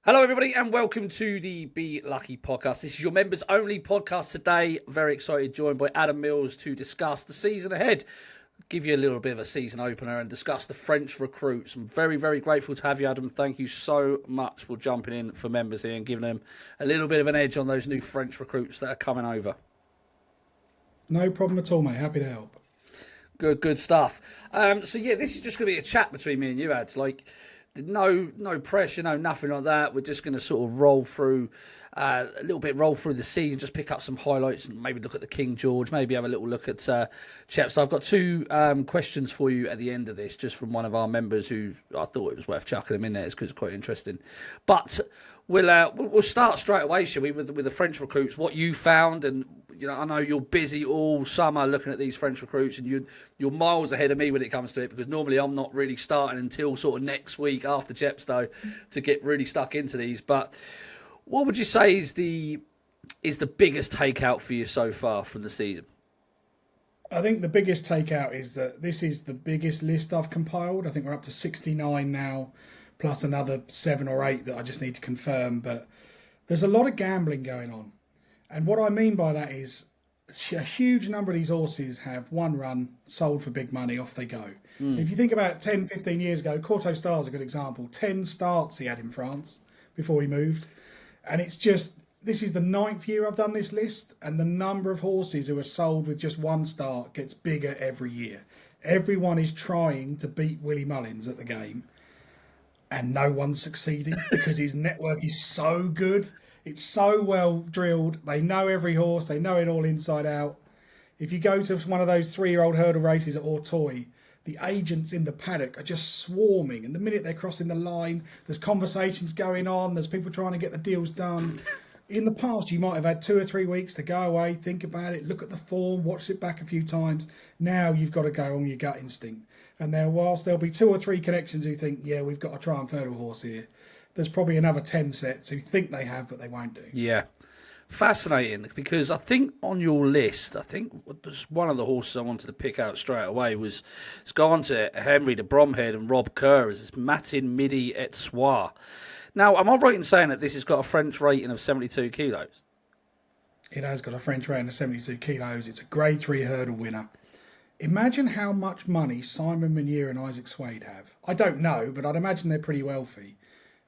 Hello, everybody, and welcome to the Be Lucky podcast. This is your members only podcast today. Very excited, joined by Adam Mills to discuss the season ahead, give you a little bit of a season opener, and discuss the French recruits. I'm very, very grateful to have you, Adam. Thank you so much for jumping in for members here and giving them a little bit of an edge on those new French recruits that are coming over. No problem at all, mate. Happy to help. Good stuff. This is just going to be a chat between me and you, Ads. No pressure, no nothing like that. We're just going to sort of roll through the season, just pick up some highlights and maybe look at the King George, maybe have a little look at Chep. So I've got two questions for you at the end of this, just from one of our members who I thought it was worth chucking them in there because it's quite interesting. But we'll start straight away, shall we, with the French recruits, what you found. And I know you're busy all summer looking at these French recruits, and you're miles ahead of me when it comes to it, because normally I'm not really starting until sort of next week after Chepstow to get really stuck into these. But what would you say is the biggest takeout for you so far from the season? I think the biggest takeout is that this is the biggest list I've compiled. I think we're up to 69 now, plus another 7 or 8 that I just need to confirm. But there's a lot of gambling going on. And what I mean by that is a huge number of these horses have one run, sold for big money, off they go. If you think about 10, 15 years ago, Courto Star's a good example. 10 starts he had in France before he moved. And it's just, this is the 9th year I've done this list, and the number of horses who are sold with just one start gets bigger every year. Everyone is trying to beat Willie Mullins at the game, and no one's succeeding because his network is so good. It's so well drilled. They know every horse. They know it all inside out. If you go to one of those 3-year-old hurdle races at Auteuil, the agents in the paddock are just swarming. And the minute they're crossing the line, there's conversations going on. There's people trying to get the deals done. In the past, you might have had 2 or 3 weeks to go away, think about it, look at the form, watch it back a few times. Now you've got to go on your gut instinct. And whilst there'll be 2 or 3 connections who think, yeah, we've got to try and hurdle horse here, there's probably another 10 sets who think they have, but they won't do. Yeah. Fascinating, because I think on your list, just one of the horses I wanted to pick out straight away was, it's gone to Henry de Bromhead and Rob Kerr as this Matin Midi et Soir. Now, am I right in saying that this has got a French rating of 72 kilos? It has got a French rating of 72 kilos. It's a Grade 3 hurdle winner. Imagine how much money Simon Menier and Isaac Swade have. I don't know, but I'd imagine they're pretty wealthy.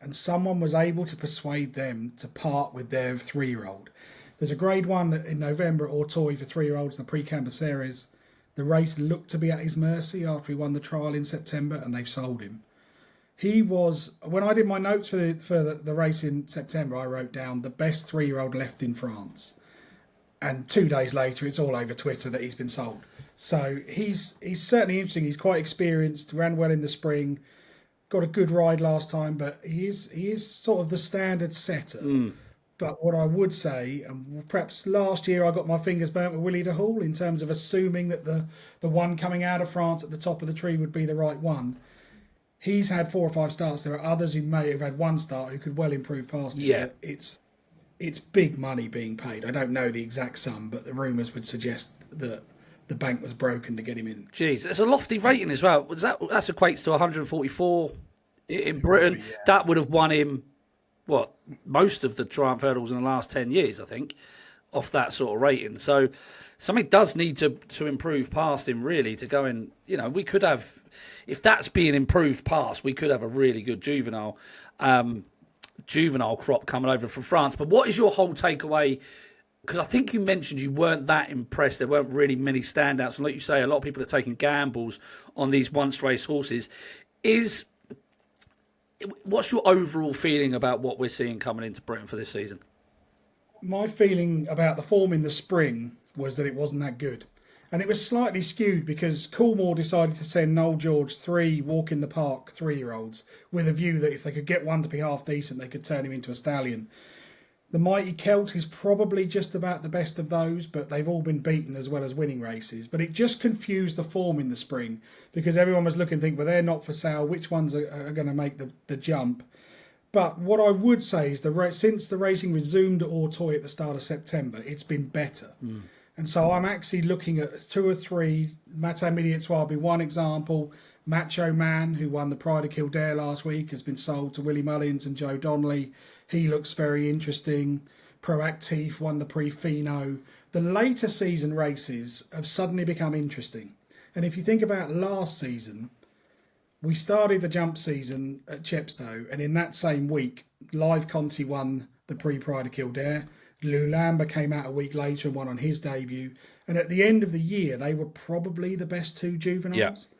And someone was able to persuade them to part with their 3-year-old. There's a Grade 1 in November at Auteuil for 3-year-olds in the Prix Series. The race looked to be at his mercy after he won the trial in September, and they've sold him. He was, when I did my notes for the race in September, I wrote down the best 3-year-old left in France. And 2 days later, it's all over Twitter that he's been sold. So he's certainly interesting. He's quite experienced, ran well in the spring, got a good ride last time, but he is sort of the standard setter. But what I would say, and perhaps last year I got my fingers burnt with Willie de Hall in terms of assuming that the one coming out of France at the top of the tree would be the right one. He's had 4 or 5 starts. There are others who may have had one start who could well improve past him. Yeah. It's big money being paid. I don't know the exact sum, but the rumours would suggest that the bank was broken to get him in. Jeez, it's a lofty rating as well. That equates to 144 in Britain. Yeah. That would have won him, most of the Triumph hurdles in the last 10 years, I think, off that sort of rating. So something does need to improve past him, really, to go in. We could have, if that's being improved past, we could have a really good juvenile crop coming over from France. But what is your whole takeaway? Because I think you mentioned you weren't that impressed. There weren't really many standouts. And like you say, a lot of people are taking gambles on these once-race horses. What's your overall feeling about what we're seeing coming into Britain for this season? My feeling about the form in the spring was that it wasn't that good. And it was slightly skewed because Coolmore decided to send Noel George 3 walk-in-the-park 3-year-olds with a view that if they could get one to be half decent, they could turn him into a stallion. The Mighty Celt is probably just about the best of those, but they've all been beaten as well as winning races. But it just confused the form in the spring because everyone was looking and thinking, well, they're not for sale. Which ones are going to make the jump? But what I would say is since the racing resumed at Auteuil at the start of September, it's been better. And so I'm actually looking at 2 or 3. Matin Midi et Soir will be one example. Macho Man, who won the Pride of Kildare last week, has been sold to Willie Mullins and Joe Donnelly. He looks very interesting. Proactif won the Prix Fino. The later season races have suddenly become interesting. And if you think about last season, we started the jump season at Chepstow, and in that same week, Live Conti won the Prix Pride of Kildare. Lou Lamba came out a week later and won on his debut. And at the end of the year, they were probably the best two juveniles. Yeah.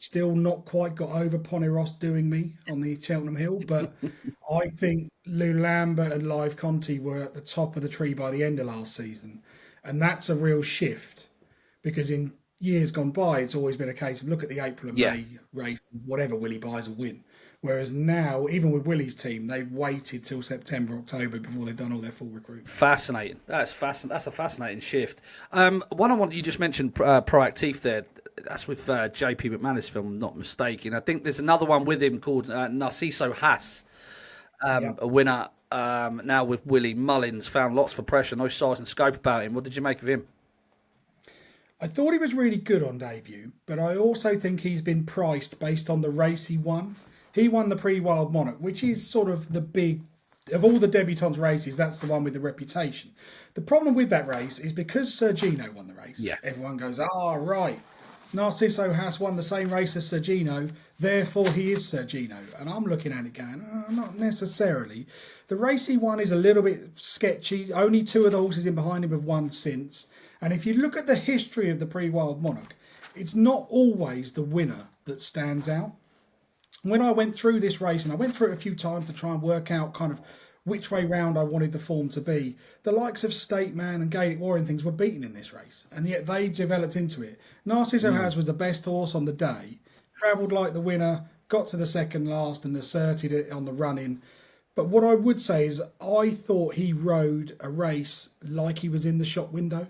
Still not quite got over Poniros doing me on the Cheltenham Hill, but I think Lou Lambert and Live Conti were at the top of the tree by the end of last season. And that's a real shift, because in years gone by, it's always been a case of look at the April and May races, whatever Willie buys will win. Whereas now, even with Willie's team, they've waited till September, October before they've done all their full recruitment. Fascinating. That's a fascinating shift. One I want, you just mentioned Proactif there. That's with JP McManus, if I'm not mistaken. I think there's another one with him called Narciso Haas, a winner now with Willie Mullins. Found lots for pressure, no size and scope about him. What did you make of him? I thought he was really good on debut, but I also think he's been priced based on the race he won. He won the Prix Wild Monarch, which is sort of the big, of all the debutants races, that's the one with the reputation. The problem with that race is because Sergino won the race, everyone goes, right, Narciso Haas won the same race as Sergino, therefore he is Sergino. And I'm looking at it going, not necessarily. The race he won is a little bit sketchy. Only two of the horses in behind him have won since. And if you look at the history of the Prix Wild Monarch, it's not always the winner that stands out. When I went through this race, and I went through it a few times to try and work out kind of which way round I wanted the form to be, the likes of State Man and Gaelic Warrior and things were beaten in this race, and yet they developed into it. Narciso Haas was the best horse on the day, travelled like the winner, got to the second last and asserted it on the run-in. But what I would say is I thought he rode a race like he was in the shop window.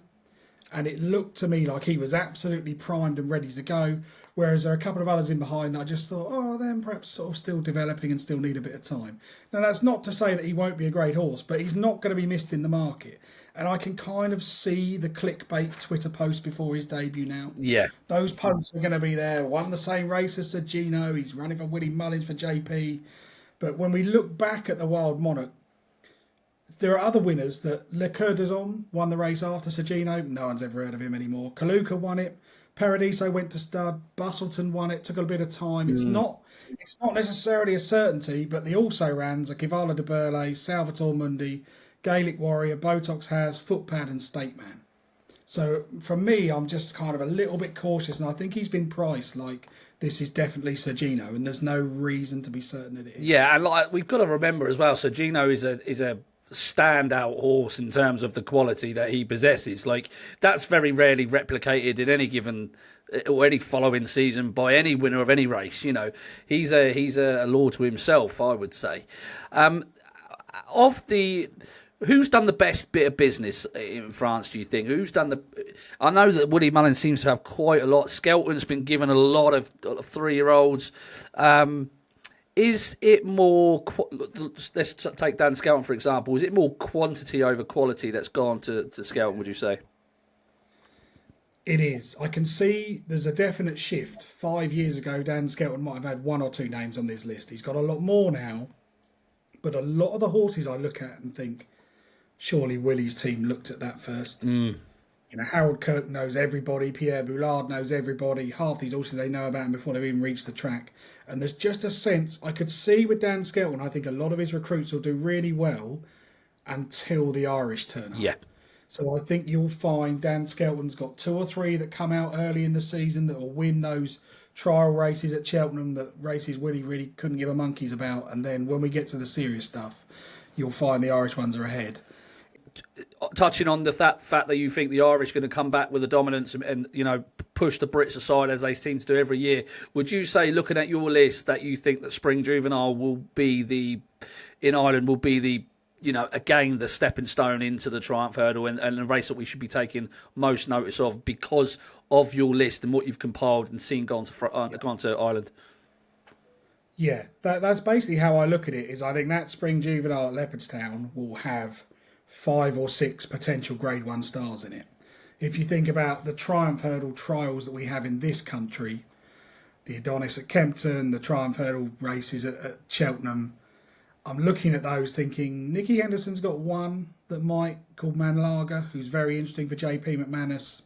And it looked to me like he was absolutely primed and ready to go. Whereas there are a couple of others in behind that I just thought, then perhaps sort of still developing and still need a bit of time. Now, that's not to say that he won't be a great horse, but he's not going to be missed in the market. And I can kind of see the clickbait Twitter post before his debut now. Yeah. Those posts are going to be there. Won the same race as Sergino. He's running for Willie Mullins for JP. But when we look back at the Wild Monarch, there are other winners that Le Coeur d'Azon won the race after Sergino. No one's ever heard of him anymore. Kaluka won it. Paradiso went to stud. Bustleton won it. Took a bit of time. It's not necessarily a certainty, but the also-rans are Kivala de Burle, Salvatore Mundi, Gaelic Warrior, Botox Has, Footpad and State Man. So for me, I'm just kind of a little bit cautious, and I think he's been priced like this is definitely Sergino, and there's no reason to be certain that it is. Yeah, and like we've got to remember as well, Sergino is a standout horse in terms of the quality that he possesses. Like that's very rarely replicated in any given or any following season by any winner of any race. You know, he's a law to himself, I would say. Who's done the best bit of business in France, do you think? I know that Willie Mullins seems to have quite a lot. Skelton's been given a lot of 3-year-olds. Is it more, let's take Dan Skelton, for example, is it more quantity over quality that's gone to Skelton, would you say? It is. I can see there's a definite shift. 5 years ago, Dan Skelton might have had 1 or 2 names on this list. He's got a lot more now. But a lot of the horses I look at and think, surely Willie's team looked at that first. You know, Harold Kirk knows everybody. Pierre Boulard knows everybody. Half these horses they know about him before they've even reached the track. And there's just a sense, I could see with Dan Skelton, I think a lot of his recruits will do really well until the Irish turn up. Yeah. So I think you'll find Dan Skelton's got 2 or 3 that come out early in the season that will win those trial races at Cheltenham, that races Willie really couldn't give a monkey's about. And then when we get to the serious stuff, you'll find the Irish ones are ahead. Touching on the fact that you think the Irish are going to come back with a dominance and you know push the Brits aside as they seem to do every year, would you say, looking at your list, that you think that Spring Juvenile will be in Ireland you know, again, the stepping stone into the Triumph Hurdle and the race that we should be taking most notice of because of your list and what you've compiled and seen gone to Ireland? Yeah, that's basically how I look at it. Is I think that Spring Juvenile at Leopardstown will have 5 or 6 potential Grade 1 stars in it. If you think about the Triumph Hurdle trials that we have in this country, the Adonis at Kempton, the Triumph Hurdle races at Cheltenham. I'm looking at those thinking Nicky Henderson's got one that might, called Manlager, who's very interesting for JP McManus.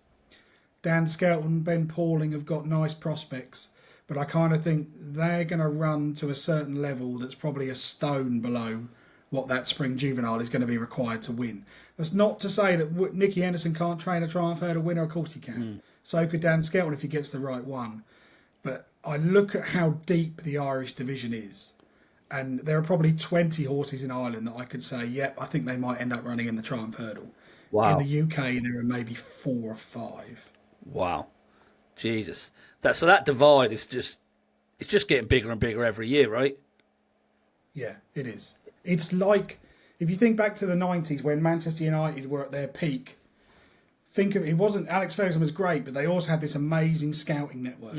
Dan Skelton, Ben Pauling have got nice prospects, but I kind of think they're going to run to a certain level that's probably a stone below what that spring juvenile is going to be required to win. That's not to say that Nicky Henderson can't train a Triumph Hurdle winner. Of course he can. So could Dan Skelton if he gets the right one. But I look at how deep the Irish division is, and there are probably 20 horses in Ireland that I could say, yep, I think they might end up running in the Triumph Hurdle. Wow. In the UK, there are maybe 4 or 5. Wow. Jesus. So that divide is just getting bigger and bigger every year, right? Yeah, it is. It's like, if you think back to the 90s when Manchester United were at their peak, think of it wasn't, Alex Ferguson was great, but they also had this amazing scouting network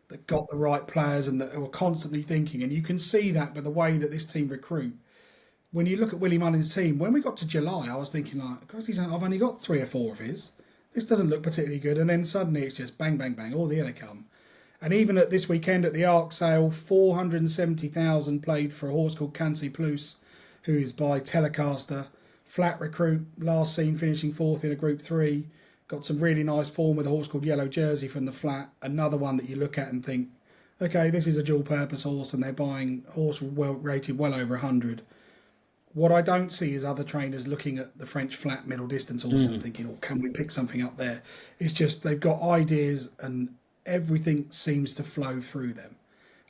that got the right players and that were constantly thinking. And you can see that by the way that this team recruit. When you look at Willie Mullins' team, when we got to July, I was thinking like, God, I've only got 3 or 4 of his. This doesn't look particularly good. And then suddenly it's just bang, bang, bang. Here they come. And even at this weekend at the Arc Sale, 470,000 played for a horse called Cancy Plus, who is by Telecaster. Flat recruit, last seen finishing 4th in a Group 3. Got some really nice form with a horse called Yellow Jersey from the flat. Another one that you look at and think, okay, this is a dual purpose horse and they're buying a horse rated well over 100. What I don't see is other trainers looking at the French flat middle distance horse and thinking, oh, can we pick something up there? It's just they've got ideas and everything seems to flow through them.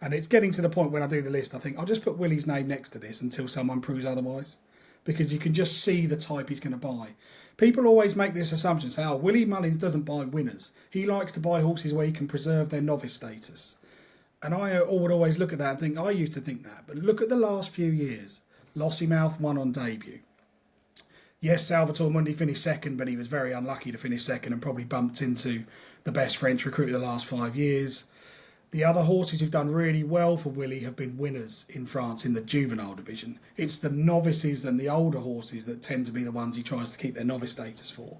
And it's getting to the point when I do the list, I think I'll just put Willie's name next to this until someone proves otherwise. Because you can just see the type he's going to buy. People always make this assumption, say, oh, Willie Mullins doesn't buy winners. He likes to buy horses where he can preserve their novice status. And I would always look at that and think, I used to think that. But look at the last few years. Lossiemouth won on debut. Yes, Salvatore Mundi finished second, but he was very unlucky to finish second and probably bumped into the best French recruit of the last 5 years. The other horses who've done really well for Willie have been winners in France in the juvenile division. It's the novices and the older horses that tend to be the ones he tries to keep their novice status for.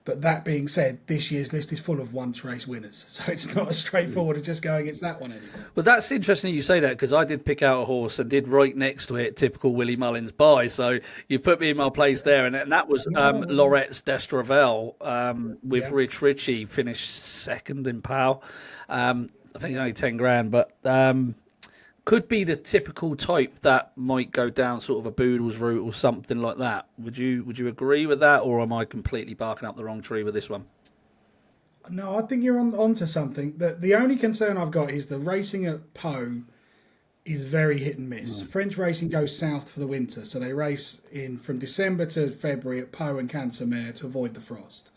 But that being said, this year's list is full of once race winners. So it's not as straightforward as just going, it's that one anymore. Well, that's interesting you say that because I did pick out a horse and did right next to it, typical Willie Mullins buy. So you put me in my place there. And that was Loret's d'Estravel with Rich Ritchie, finished second in Pau. I think it's only 10 grand, but could be the typical type that might go down sort of a Boodles route or something like that. Would you agree with that, or am I completely barking up the wrong tree with this one? No, I think you're onto something. The only concern I've got is the racing at Pau is very hit and miss. French racing goes south for the winter, so they race from December to February at Pau and Cancer-Mare to avoid the frost.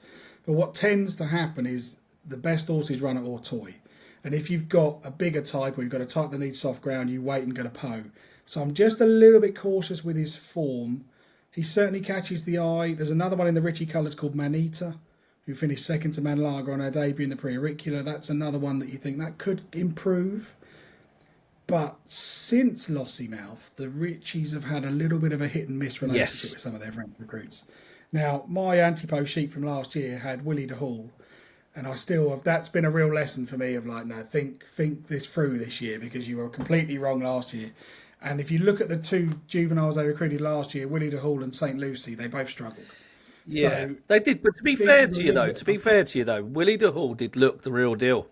But what tends to happen is the best horses run at Auteuil. And if you've got a bigger type or you've got a type that needs soft ground, you wait and go to Pau. So I'm just a little bit cautious with his form. He certainly catches the eye. There's another one in the Ritchie colours called Manita, who finished second to Manlager on her debut in the Pre-Auricular. That's another one that you think that could improve. But since Lossiemouth, the Ritchies have had a little bit of a hit and miss relationship with some of their French recruits. Now, my anti-Pau sheet from last year had Willie de Hall. And I still have, that's been a real lesson for me of like, no, think this through this year because you were completely wrong last year. And if you look at the 2 juveniles they recruited last year, Willie de Hall and St. Lucie, they both struggled. Yeah, so, they did. But to be fair to you though, Willie de Hall did look the real deal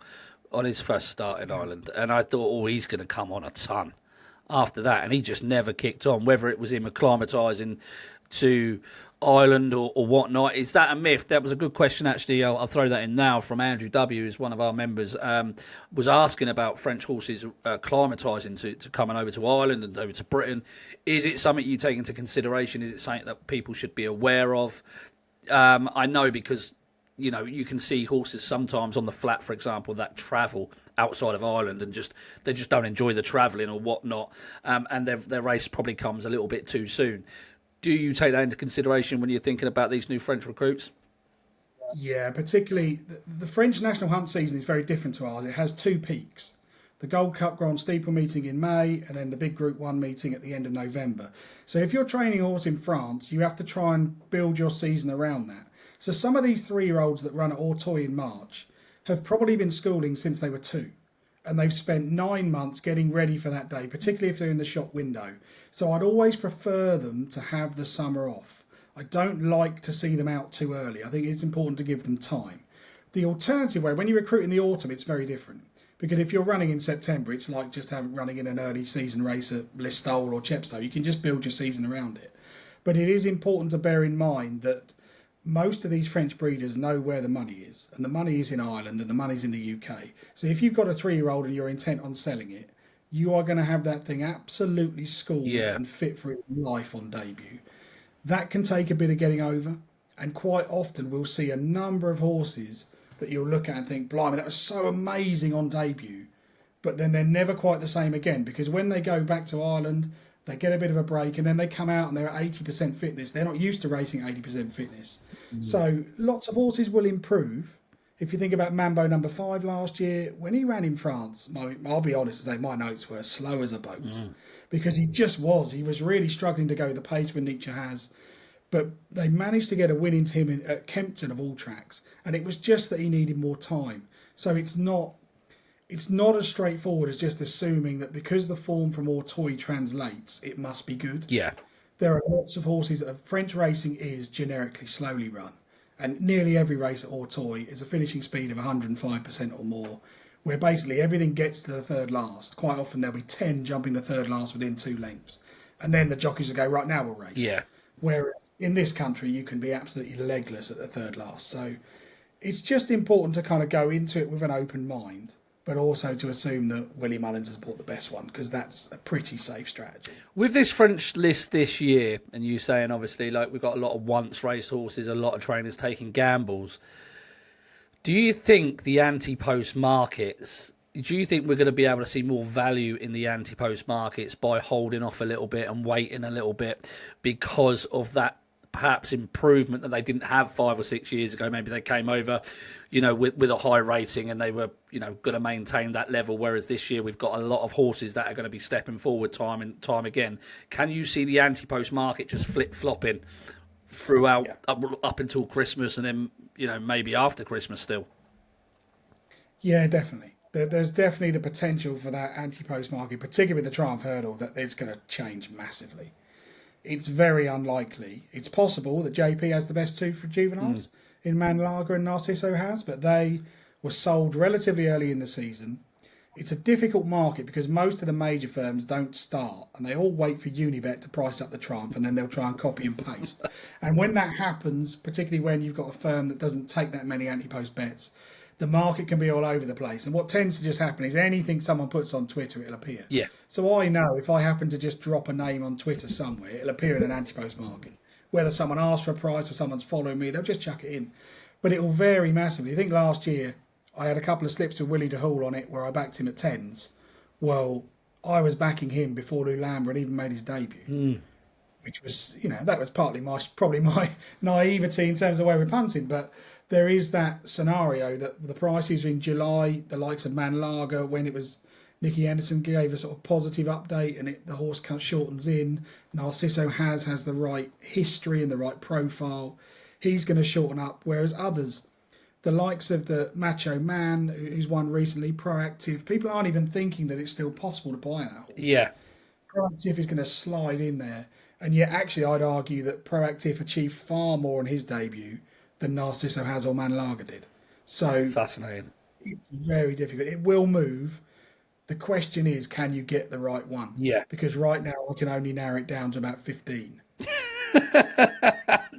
on his first start in Ireland. And I thought, oh, he's going to come on a ton after that. And he just never kicked on, whether it was him acclimatising to Ireland or whatnot. Is that a myth? That was a good question, actually. I'll throw that in now from Andrew W., who's one of our members, was asking about French horses acclimatising to coming over to Ireland and over to Britain. Is it something you take into consideration? Is it something that people should be aware of? I know because, you know, you can see horses sometimes on the flat, for example, that travel outside of Ireland and they just don't enjoy the travelling or whatnot, and their race probably comes a little bit too soon. Do you take that into consideration when you're thinking about these new French recruits? Yeah, particularly the French national hunt season is very different to ours. It has 2 peaks. The Gold Cup Grand Steeple meeting in May and then the big Group 1 meeting at the end of November. So if you're training a horse in France, you have to try and build your season around that. So some of these 3-year-olds that run at Auteuil in March have probably been schooling since they were 2. and they've spent 9 months getting ready for that day, particularly if they're in the shop window. So I'd always prefer them to have the summer off. I don't like to see them out too early. I think it's important to give them time. The alternative way, when you recruit in the autumn, it's very different. Because if you're running in September, it's like just running in an early season race at Listowel or Chepstow. You can just build your season around it. But it is important to bear in mind that most of these French breeders know where the money is. And the money is in Ireland and the money's in the UK. So if you've got a 3-year-old and you're intent on selling it, you are going to have that thing absolutely schooled and fit for its life on debut. That can take a bit of getting over. And quite often we'll see a number of horses that you'll look at and think, blimey, that was so amazing on debut. But then they're never quite the same again, because when they go back to Ireland, they get a bit of a break and then they come out and they're at 80% fitness. They're not used to racing 80% fitness. So lots of horses will improve. If you think about Mambo number 5 last year, when he ran in France, I'll be honest and say my notes were slow as a boat. Because he just was. He was really struggling to go the pace when Nietzsche has. But they managed to get a win into him at Kempton of all tracks. And it was just that he needed more time. So it's not as straightforward as just assuming that because the form from Auteuil translates, it must be good. Yeah. There are lots of horses that French racing is generically slowly run. And nearly every race at Auteuil is a finishing speed of 105% or more, where basically everything gets to the third last. Quite often there'll be 10 jumping the third last within 2 lengths. And then the jockeys will go, right, now we'll race. Yeah. Whereas in this country, you can be absolutely legless at the third last. So it's just important to kind of go into it with an open mind, but also to assume that Willie Mullins has bought the best one, because that's a pretty safe strategy. With this French list this year, and you saying obviously like we've got a lot of once race horses, a lot of trainers taking gambles, do you think the anti-post markets, do you think we're going to be able to see more value in the anti-post markets by holding off a little bit and waiting a little bit because of that perhaps improvement that they didn't have 5 or 6 years ago? Maybe they came over, with a high rating and they were, going to maintain that level. Whereas this year we've got a lot of horses that are going to be stepping forward time and time again. Can you see the anti-post market just flip-flopping throughout up until Christmas and then, maybe after Christmas still? Yeah, definitely. There's definitely the potential for that anti-post market, particularly with the Triumph Hurdle, that it's going to change massively. It's very unlikely. It's possible that JP has the best 2 for juveniles in Manlager and Narciso has, but they were sold relatively early in the season. It's a difficult market because most of the major firms don't start and they all wait for Unibet to price up the Triumph and then they'll try and copy and paste. And when that happens, particularly when you've got a firm that doesn't take that many anti-post bets, the market can be all over the place. And what tends to just happen is anything someone puts on Twitter, it'll appear. Yeah. So I know if I happen to just drop a name on Twitter somewhere, it'll appear in an anti-post market. Whether someone asks for a price or someone's following me, they'll just chuck it in. But it will vary massively. I think last year I had a couple of slips with Willie de Hool on it where I backed him at 10s. Well, I was backing him before Lou Lambert even made his debut. Which was, that was partly probably my naivety in terms of where we're punting. But there is that scenario that the prices are in July, the likes of Manlager, when it was Nicky Henderson gave a sort of positive update and the horse shortens in. Narciso has the right history and the right profile. He's going to shorten up, whereas others, the likes of the Macho Man, who's won recently, Proactive, people aren't even thinking that it's still possible to buy that horse. Yeah. Proactive is going to slide in there. And yet, actually, I'd argue that Proactive achieved far more in his debut than Narciso has or Manlager did. So fascinating. It's very difficult. It will move. The question is, can you get the right one? Yeah. Because right now I can only narrow it down to about 15.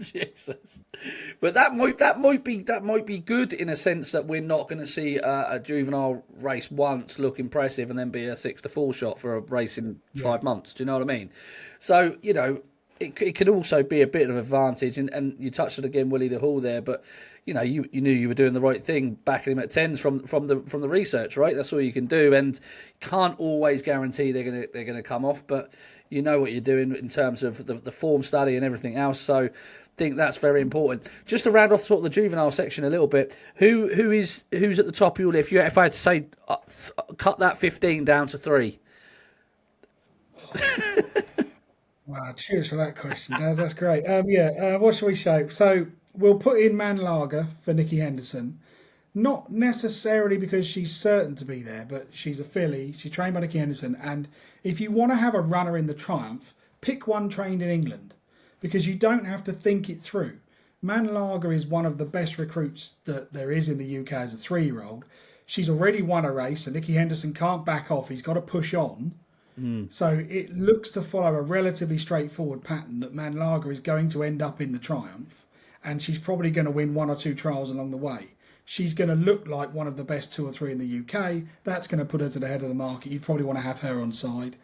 Jesus. But that might be good in a sense that we're not going to see a juvenile race once look impressive and then be a 6-4 shot for a race in 5 months. Do you know what I mean? So, it could also be a bit of an advantage, and you touched it again, Willie de Hool there, but you knew you were doing the right thing, backing him at 10s from the research, right? That's all you can do, and can't always guarantee they're gonna come off, but you know what you're doing in terms of the form study and everything else. So I think that's very important. Just to round off sort of the juvenile section a little bit, who's at the top of your list? If I had to say, cut that 15 down to 3. Wow, cheers for that question, Daz. That's great. What shall we say? So we'll put in Manlager for Nicky Henderson. Not necessarily because she's certain to be there, but she's a filly. She's trained by Nicky Henderson. And if you want to have a runner in the Triumph, pick one trained in England because you don't have to think it through. Manlager is one of the best recruits that there is in the UK as a 3-year-old. She's already won a race, so Nicky Henderson can't back off. He's got to push on. So it looks to follow a relatively straightforward pattern that Manlager is going to end up in the Triumph, and she's probably going to win 1 or 2 trials along the way. She's going to look like one of the best 2 or 3 in the UK. That's going to put her to the head of the market. You'd probably want to have her on side.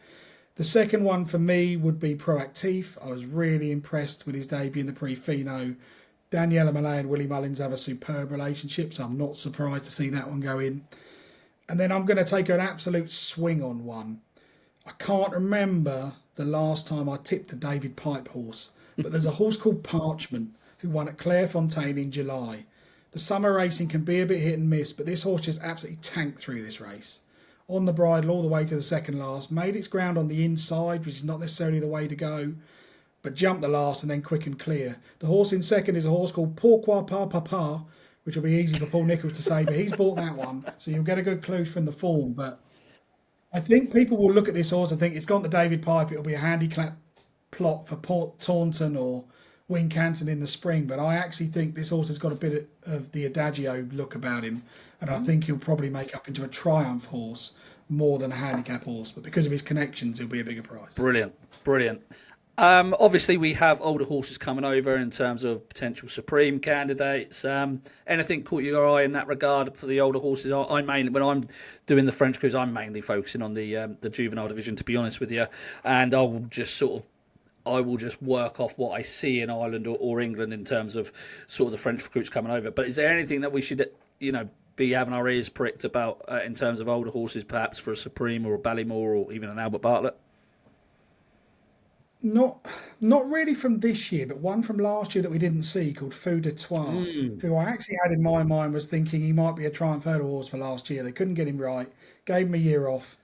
The second one for me would be Proactif. I was really impressed with his debut in the Prix Fino. Daniela Malay and Willie Mullins have a superb relationship, so I'm not surprised to see that one go in. And then I'm going to take an absolute swing on one. I can't remember the last time I tipped a David Pipe horse, but there's a horse called Parchment who won at Clairefontaine in July. The summer racing can be a bit hit and miss, but this horse just absolutely tanked through this race. On the bridle all the way to the second last, made its ground on the inside, which is not necessarily the way to go, but jumped the last and then quick and clear. The horse in second is a horse called Pourquoi Pas Papa, which will be easy for Paul Nicholls to say, but he's bought that one, so you'll get a good clue from the form. But I think people will look at this horse and think it's gone to David Pipe, it'll be a handicap plot for Port Taunton or Wincanton in the spring, but I actually think this horse has got a bit of the Adagio look about him, and I think he'll probably make up into a Triumph horse more than a handicap horse, but because of his connections he'll be a bigger price. Brilliant. Obviously we have older horses coming over in terms of potential Supreme candidates. Anything caught your eye in that regard for the older horses? I mainly, when I'm doing the French Cruise, I'm mainly focusing on the juvenile division, to be honest with you, and I will just work off what I see in Ireland or England in terms of sort of the French recruits coming over. But is there anything that we should, be having our ears pricked about in terms of older horses, perhaps for a Supreme or a Ballymore or even an Albert Bartlett? Not really from this year, but one from last year that we didn't see called Fou de Trois, who I actually had in my mind was thinking he might be a Triumph Hurdle horse for last year. They couldn't get him right, gave him a year off.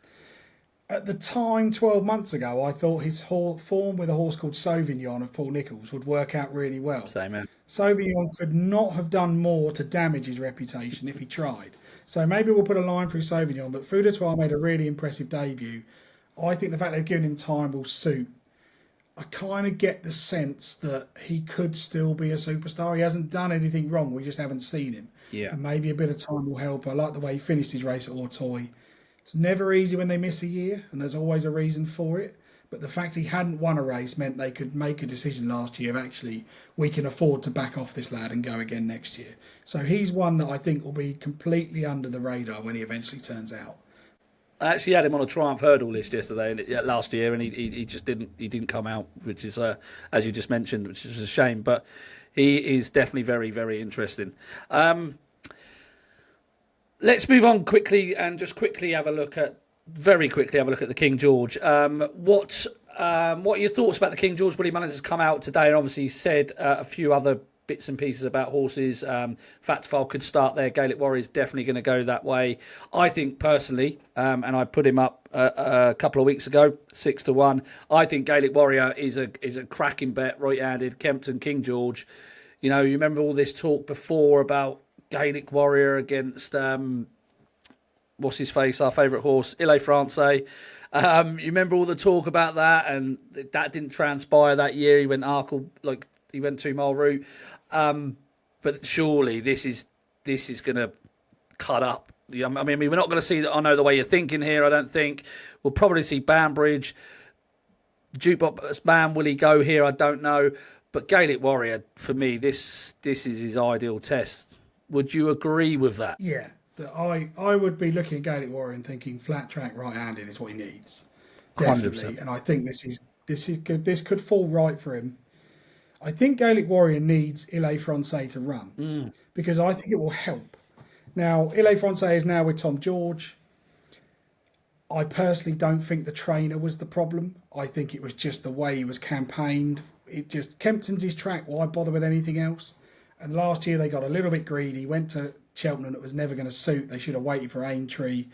At the time, 12 months ago, I thought his form with a horse called Sauvignon of Paul Nicholls would work out really well. Same, man. Sauvignon could not have done more to damage his reputation if he tried. So maybe we'll put a line through Sauvignon, but Fou de Trois made a really impressive debut. I think the fact they've given him time will suit. I kind of get the sense that he could still be a superstar. He hasn't done anything wrong. We just haven't seen him. Yeah. And maybe a bit of time will help. I like the way he finished his race at Auteuil. It's never easy when they miss a year, and there's always a reason for it. But the fact he hadn't won a race meant they could make a decision last year. Actually, we can afford to back off this lad and go again next year. So he's one that I think will be completely under the radar when he eventually turns out. I actually had him on a Triumph Hurdle list last year, and he just didn't come out, which is as you just mentioned, which is a shame. But he is definitely very, very interesting. Let's move on quickly and just very quickly have a look at the King George. What are your thoughts about the King George? Willie Mullins has come out today and obviously said a few other bits and pieces about horses. Fatfile could start there. Gaelic Warrior is definitely going to go that way. I think personally, and I put him up a couple of weeks ago, 6-1. I think Gaelic Warrior is a cracking bet, right-handed. Kempton, King George. You remember all this talk before about Gaelic Warrior against what's his face, our favourite horse, Ile Francais. You remember all the talk about that, and that didn't transpire that year. He went he went 2 mile route. But surely this is going to cut up. I mean, we're not going to see that. I know the way you're thinking here. I don't think we'll probably see Banbridge, Jukebox Man. Will he go here? I don't know. But Gaelic Warrior, for me, this is his ideal test. Would you agree with that? Yeah, I would be looking at Gaelic Warrior and thinking flat track right-handed is what he needs, definitely. 100%. And I think this could fall right for him. I think Gaelic Warrior needs Ile Francais to run because I think it will help. Now, Ile Francais is now with Tom George. I personally don't think the trainer was the problem. I think it was just the way he was campaigned. Kempton's his track. Why bother with anything else? And last year they got a little bit greedy, went to Cheltenham that was never going to suit. They should have waited for Aintree.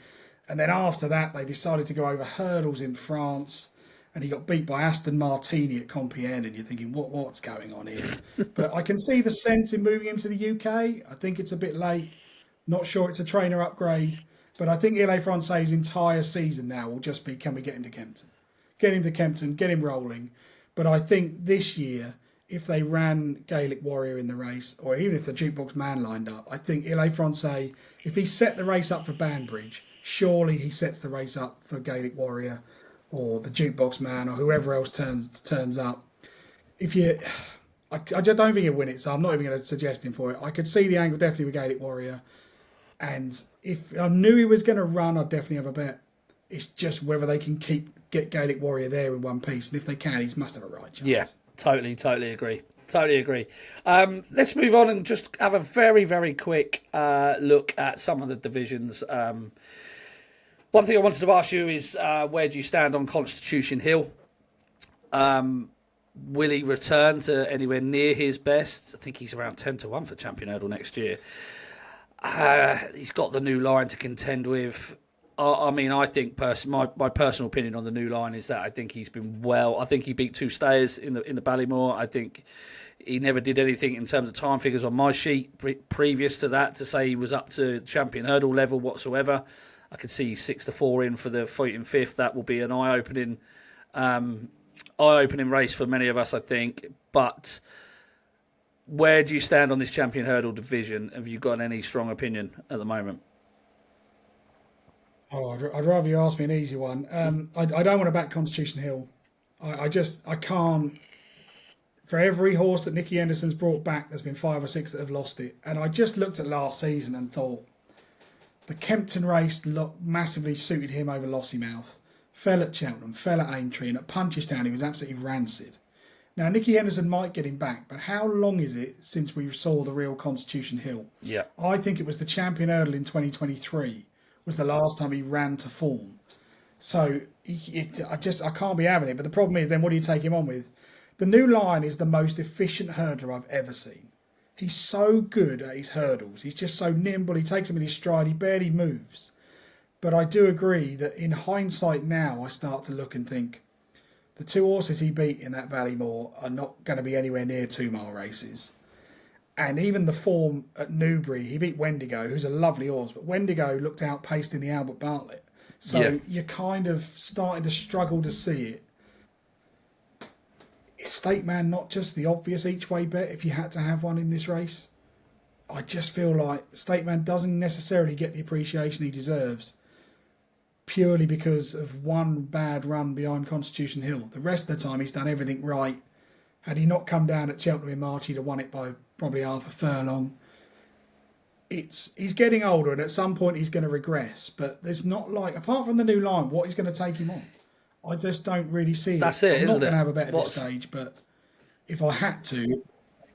And then after that, they decided to go over hurdles in France. And he got beat by Aston Martini at Compiègne. And you're thinking, what's going on here? But I can see the sense in moving him to the UK. I think it's a bit late. Not sure it's a trainer upgrade, but I think Ile France's entire season now will just be, can we get him to Kempton? Get him to Kempton, get him rolling. But I think this year, if they ran Gaelic Warrior in the race, or even if the Jukebox Man lined up, I think Ile France, if he set the race up for Banbridge, surely he sets the race up for Gaelic Warrior or the Jukebox Man or whoever else turns up. I just don't think he'll win it, so I'm not even going to suggest him for it. I could see the angle definitely with Gaelic Warrior. And if I knew he was going to run, I'd definitely have a bet. It's just whether they can get Gaelic Warrior there in one piece. And if they can, he must have a right chance. Yeah, totally agree. Totally agree. Let's move on and just have a very, very quick look at some of the divisions. One thing I wanted to ask you is where do you stand on Constitution Hill? Will he return to anywhere near his best? I think he's around 10-1 for Champion Hurdle next year. He's got the new line to contend with. I mean, I think my personal opinion on the new line is that I think he's been well. I think he beat two stayers in the Ballymore. I think he never did anything in terms of time figures on my sheet previous to that to say he was up to Champion Hurdle level whatsoever. I could see 6-4 in for the fighting fifth. That will be an eye-opening race for many of us, I think. But where do you stand on this Champion Hurdle division? Have you got any strong opinion at the moment? Oh, I'd rather you ask me an easy one. I don't want to back Constitution Hill. I can't. For every horse that Nicky Henderson's brought back, there's been 5 or 6 that have lost it. And I just looked at last season and thought the Kempton race massively suited him over Lossiemouth. Fell at Cheltenham, fell at Aintree, and at Punchestown he was absolutely rancid. Now, Nicky Henderson might get him back, but how long is it since we saw the real Constitution Hill? Yeah. I think it was the Champion Hurdle in 2023 was the last time he ran to form. So I can't be having it. But the problem is then what do you take him on with? The new line is the most efficient hurdler I've ever seen. He's so good at his hurdles. He's just so nimble. He takes them in his stride. He barely moves. But I do agree that in hindsight now, I start to look and think the 2 horses he beat in that Ballymore are not going to be anywhere near 2-mile races. And even the form at Newbury, he beat Wendigo, who's a lovely horse, but Wendigo looked outpaced in the Albert Bartlett. So You're kind of starting to struggle to see it. Is State Man not just the obvious each-way bet if you had to have one in this race? I just feel like State Man doesn't necessarily get the appreciation he deserves purely because of one bad run behind Constitution Hill. The rest of the time he's done everything right. Had he not come down at Cheltenham in March, he'd have won it by probably half a furlong. He's getting older and at some point he's going to regress. But there's not apart from the new line, what is going to take him on? I just don't really see it. That's it, I'm not isn't going it? to have a bet at this stage, but if I had to,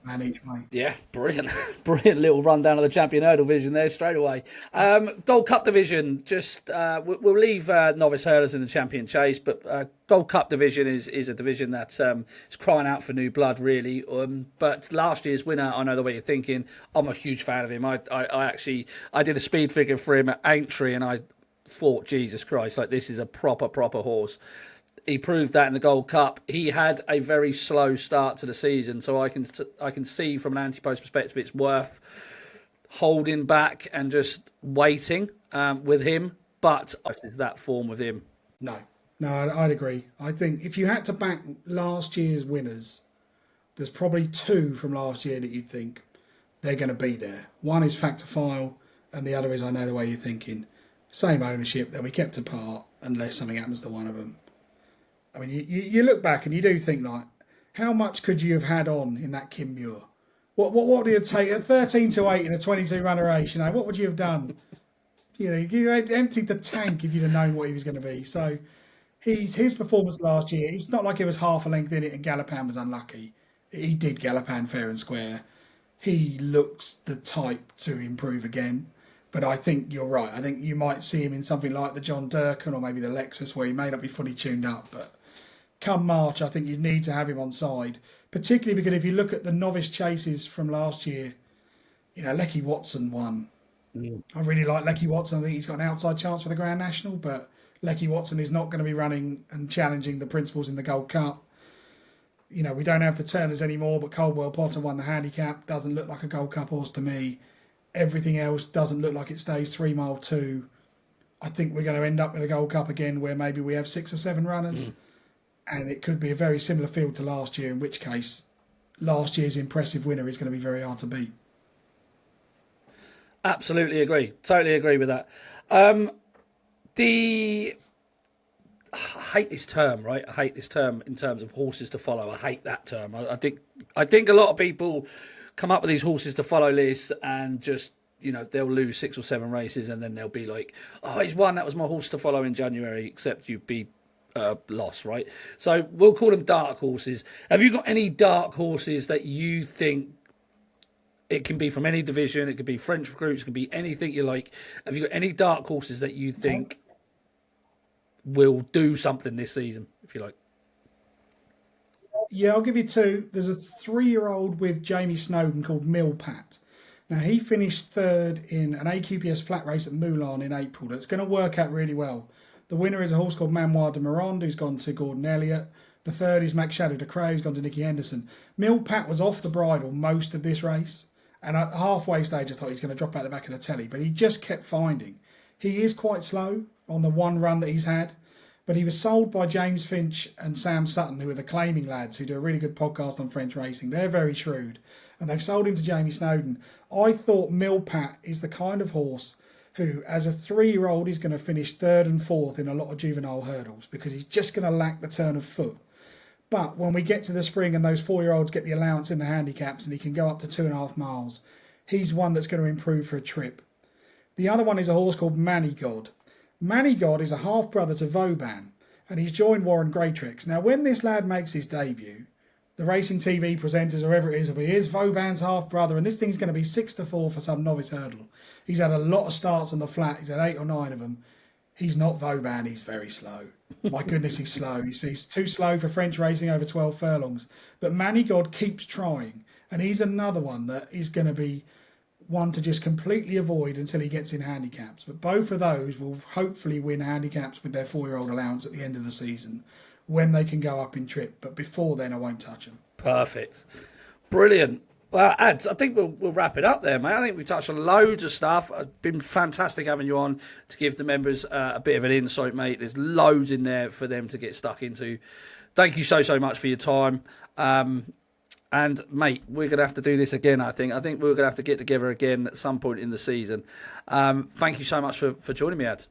man each way. Yeah, brilliant. Brilliant little rundown of the Champion Hurdle division there straight away. Gold Cup division, just we'll leave novice hurdlers in the Champion Chase, but Gold Cup division is a division that's is crying out for new blood, really. But last year's winner, I know the way you're thinking. I'm a huge fan of him. I did a speed figure for him at Aintree, and I thought, Jesus Christ, this is a proper horse. He proved that in the Gold Cup. He had a very slow start to the season, so I can see from an anti-post perspective it's worth holding back and just waiting with him. But is that form with him? No, I'd agree. I think if you had to back last year's winners, there's probably 2 from last year that you'd think they're going to be there. One is Factor File, and the other is I Know the Way You're Thinking. Same ownership, they'll be kept apart unless something happens to one of them. I mean, you look back and you do think, how much could you have had on in that Kim Muir? What would it take at 13-8 in a 22-runner race? What would you have done? You emptied the tank if you'd have known what he was going to be. So his performance last year, it's not like it was half a length in it and Gallopan was unlucky. He did Gallopan fair and square. He looks the type to improve again. But I think you're right. I think you might see him in something like the John Durkan or maybe the Lexus where he may not be fully tuned up, but come March, I think you need to have him on side, particularly because if you look at the novice chases from last year, Lecky Watson won. I really like Lecky Watson. I think he's got an outside chance for the Grand National, but Lecky Watson is not going to be running and challenging the principals in the Gold Cup. We don't have the Turners anymore, but Coldwell Potter won the handicap. Doesn't look like a Gold Cup horse to me. everything else doesn't look like it stays 3 mile 2, I think we're going to end up with a Gold Cup again where maybe we have 6 or 7 runners. And it could be a very similar field to last year, in which case last year's impressive winner is going to be very hard to beat. Absolutely agree. Totally agree with that. The I hate this term, right? I hate this term in terms of horses to follow. I hate that term. I think a lot of people come up with these horses to follow lists and just, they'll lose 6 or 7 races and then they'll be like, oh, he's won. That was my horse to follow in January, except you'd be lost, right? So we'll call them dark horses. Have you got any dark horses that you think, it can be from any division, it could be French recruits, it could be anything you like. Have you got any dark horses that you think will do something this season, if you like? Yeah, I'll give you 2. There's a 3-year-old with Jamie Snowden called Millpat. Now, he finished 3rd in an AQPS flat race at Moulin in April. That's going to work out really well. The winner is a horse called Manoir de Mirande, who's gone to Gordon Elliott. The 3rd is Max Shadow de Cray, who's gone to Nicky Henderson. Millpat was off the bridle most of this race. And at halfway stage, I thought he's going to drop out the back of the telly. But he just kept finding. He is quite slow on the one run that he's had. But he was sold by James Finch and Sam Sutton, who are the claiming lads, who do a really good podcast on French racing. They're very shrewd. And they've sold him to Jamie Snowden. I thought Millpat is the kind of horse who, as a 3-year-old, is going to finish 3rd and 4th in a lot of juvenile hurdles because he's just going to lack the turn of foot. But when we get to the spring and those 4-year-olds get the allowance in the handicaps and he can go up to 2.5 miles, he's one that's going to improve for a trip. The other one is a horse called Manigod. Manigod is a half-brother to Vauban, and he's joined Warren Greatrix. Now, when this lad makes his debut, the racing TV presenters, whoever it is, will be, here's Vauban's half-brother, and this thing's going to be 6-4 for some novice hurdle. He's had a lot of starts on the flat. He's had 8 or 9 of them. He's not Vauban. He's very slow. My goodness, he's slow. He's too slow for French racing over 12 furlongs. But Manigod keeps trying. And he's another one that is going to be one to just completely avoid until he gets in handicaps. But both of those will hopefully win handicaps with their 4-year-old allowance at the end of the season when they can go up in trip. But before then, I won't touch them. Perfect. Brilliant. Well, Ads, I think we'll wrap it up there, mate. I think we touched on loads of stuff. It's been fantastic having you on to give the members a bit of an insight, mate. There's loads in there for them to get stuck into. Thank you so much for your time. And, mate, we're going to have to do this again, I think. I think we're going to have to get together again at some point in the season. Thank you so much for joining me, Ads.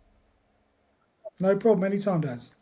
No problem. Anytime, Daz.